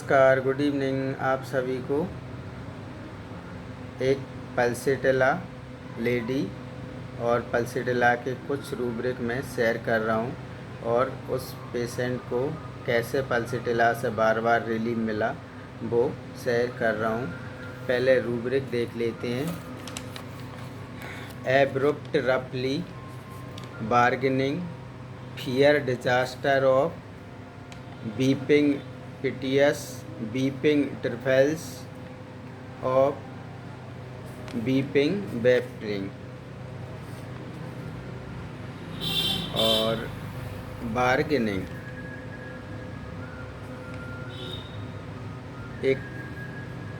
नमस्कार, good evening आप सभी को। एक पल्सिटिला लेडी और पल्सिटिला के कुछ रूब्रिक में शेयर कर रहा हूँ और उस पेशेंट को कैसे पल्सिटिला से बार बार रिलीफ मिला वो शेयर कर रहा हूँ। पहले रूब्रिक देख लेते हैं। एब्रुप्ट रफली bargaining, fear disaster of, weeping piteous, weeping trifles of, weeping vapouring और बार्गेनिंग। एक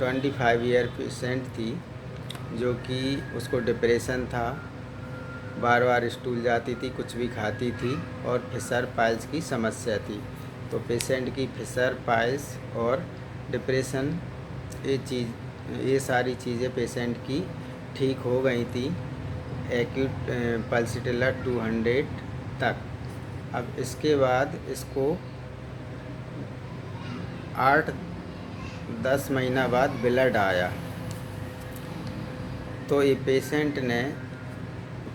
25 ईयर पेशेंट थी जो कि उसको डिप्रेशन था, बार बार स्टूल जाती थी, कुछ भी खाती थी और फिशर पाइल्स की समस्या थी। तो पेशेंट की फिशर पाइल्स और डिप्रेशन ये सारी चीज़ें पेशेंट की ठीक हो गई थी एक्यूट पल्सिटिला 200 तक। अब इसके बाद इसको 8-10 महीना बाद ब्लड आया। तो ये पेशेंट ने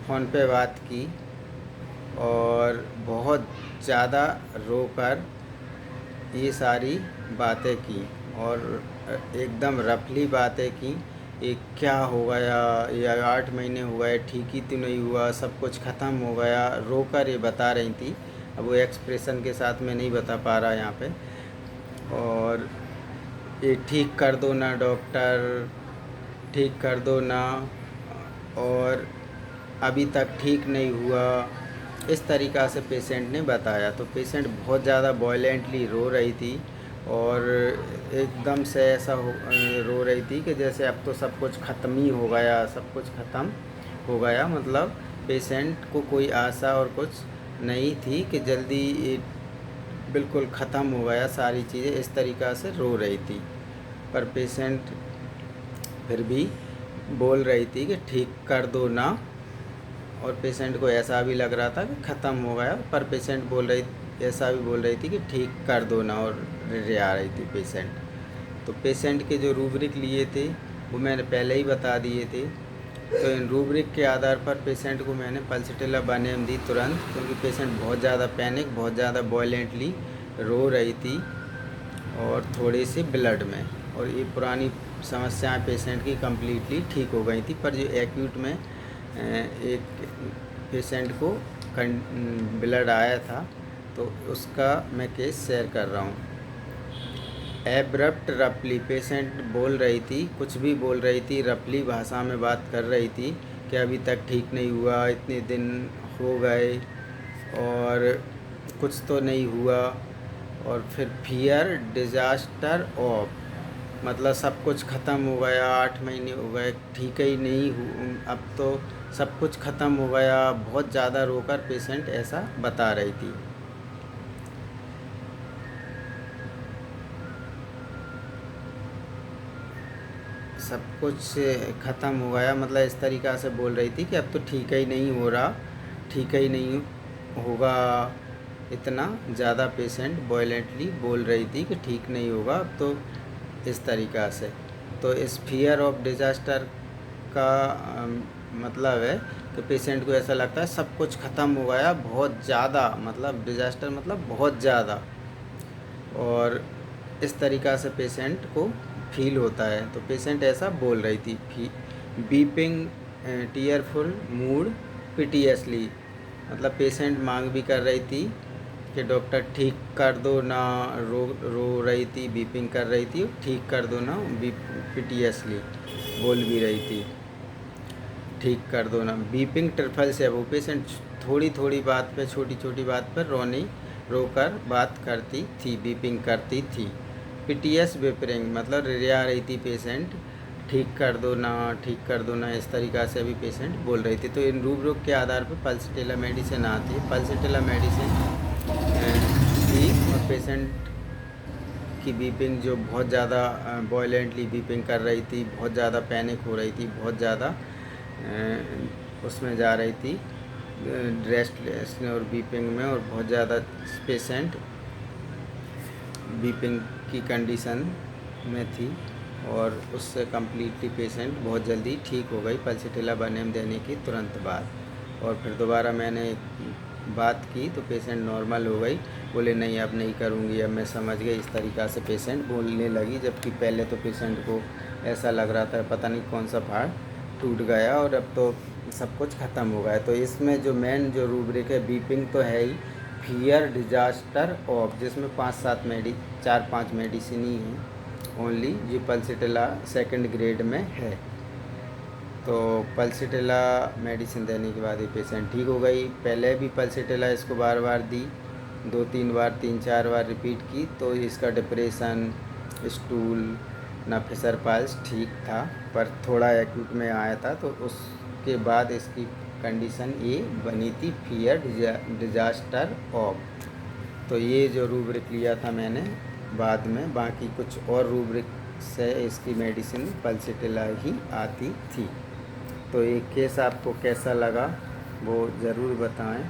फ़ोन पे बात की और बहुत ज़्यादा रोकर ये सारी बातें की और एकदम रफली बातें की। ये क्या हो गया, या 8 महीने हो गए, ठीक ही तो नहीं हुआ, सब कुछ ख़त्म हो गया, रोकर ये बता रही थी। अब वो एक्सप्रेशन के साथ में नहीं बता पा रहा यहाँ पे। और ये ठीक कर दो ना डॉक्टर, ठीक कर दो ना, और अभी तक ठीक नहीं हुआ, इस तरीक़ा से पेशेंट ने बताया। तो पेशेंट बहुत ज़्यादा वॉयलेंटली रो रही थी और एकदम से ऐसा रो रही थी कि जैसे अब तो सब कुछ ख़त्म ही हो गया, सब कुछ ख़त्म हो गया। मतलब पेशेंट को कोई आशा और कुछ नहीं थी कि जल्दी ये बिल्कुल ख़त्म हो गया सारी चीज़ें, इस तरीक़ा से रो रही थी। पर पेशेंट फिर भी बोल रही थी कि ठीक कर दो ना, और पेशेंट को ऐसा भी लग रहा था कि ख़त्म हो गया, पर पेशेंट ऐसा भी बोल रही थी कि ठीक कर दो ना, और आ रही थी पेशेंट। तो पेशेंट के जो रूब्रिक लिए थे वो मैंने पहले ही बता दिए थे। तो इन रूब्रिक के आधार पर पेशेंट को मैंने पल्सिटिला 1 दी तुरंत, क्योंकि पेशेंट बहुत ज़्यादा पैनिक, बहुत ज़्यादा वॉयलेंटली रो रही थी और थोड़ी सी ब्लड में, और ये पुरानी समस्याएं पेशेंट की कम्प्लीटली ठीक हो गई थी। पर जो एक्यूट में एक पेशेंट को ब्लड आया था तो उसका मैं केस शेयर कर रहा हूँ। एब्रप्ट रफली, पेशेंट बोल रही थी, कुछ भी बोल रही थी, रफली भाषा में बात कर रही थी कि अभी तक ठीक नहीं हुआ, इतने दिन हो गए और कुछ तो नहीं हुआ। और फिर फियर डिजास्टर ऑफ, मतलब सब कुछ ख़त्म हो गया, 8 महीने हो गए, ठीक ही नहीं अब तो सब कुछ ख़त्म हो गया। बहुत ज़्यादा रोकर पेशेंट ऐसा बता रही थी। सब कुछ ख़त्म हो गया, मतलब इस तरीक़ा से बोल रही थी कि अब तो ठीक ही नहीं हो रहा, ठीक ही नहीं होगा। इतना ज़्यादा पेशेंट वॉयलेंटली बोल रही थी कि ठीक नहीं होगा अब तो, इस तरीक़ा से। तो इस फियर ऑफ डिजास्टर का मतलब है कि पेशेंट को ऐसा लगता है सब कुछ ख़त्म हो गया, बहुत ज़्यादा, मतलब डिजास्टर मतलब बहुत ज़्यादा, और इस तरीक़ा से पेशेंट को फील होता है। तो पेशेंट ऐसा बोल रही थी। बीपिंग टीयरफुल मूड पिटियसली, मतलब पेशेंट मांग भी कर रही थी कि डॉक्टर ठीक कर दो ना, रो रही थी, बीपिंग कर रही थी, ठीक कर दो ना, पिटियसली बोल भी रही थी, ठीक कर दो ना। बीपिंग ट्रिफल से वो पेशेंट थोड़ी थोड़ी बात पे, छोटी छोटी बात पर रोकर बात करती थी, बीपिंग करती थी। पिटियस वेपरिंग, मतलब रिया रही थी पेशेंट, ठीक कर दो ना, ठीक कर दो ना, इस तरीक़ा से भी पेशेंट बोल रही थी। तो इन रूब्रिक के आधार पर पल्सिटिला मेडिसिन आती है। पल्सिटिला मेडिसिन थी और पेशेंट की बीपिंग जो बहुत ज़्यादा वॉयलेंटली बीपिंग कर रही थी, बहुत ज़्यादा पैनिक हो रही थी, बहुत ज़्यादा उसमें जा रही थी रेस्टलेस और बीपिंग में, और बहुत ज़्यादा पेशेंट बीपिंग की कंडीशन में थी और उससे कम्प्लीटली पेशेंट बहुत जल्दी ठीक हो गई पल्सिटिला बनेम देने की तुरंत बाद। और फिर दोबारा मैंने बात की तो पेशेंट नॉर्मल हो गई। बोले नहीं अब नहीं करूँगी, अब मैं समझ गई, इस तरीक़ा से पेशेंट बोलने लगी। जबकि पहले तो पेशेंट को ऐसा लग रहा था पता नहीं कौन सा पार्ट टूट गया और अब तो सब कुछ ख़त्म हो गया। तो इसमें जो मेन जो रूब्रिक है, बीपिंग तो है ही, फियर डिजास्टर ऑफ, जिसमें 4-5 मेडिसिन ही हैं ओनली। ये पल्सिटिला सेकंड ग्रेड में है। तो पल्सिटिला मेडिसिन देने के बाद ये पेशेंट ठीक हो गई। पहले भी पल्सिटिला इसको बार बार दी, 2-3 बार 3-4 बार रिपीट की, तो इसका डिप्रेशन, स्टूल, ना फिशर पाइल्स ठीक था, पर थोड़ा एक्यूट में आया था। तो उसके बाद इसकी कंडीशन ये बनी थी, फियर डिजास्टर ऑफ। तो ये जो रूब्रिक लिया था मैंने बाद में, बाकी कुछ और रूब्रिक से इसकी मेडिसिन पल्सिटिला ही आती थी। तो ये केस आपको कैसा लगा वो ज़रूर बताएं।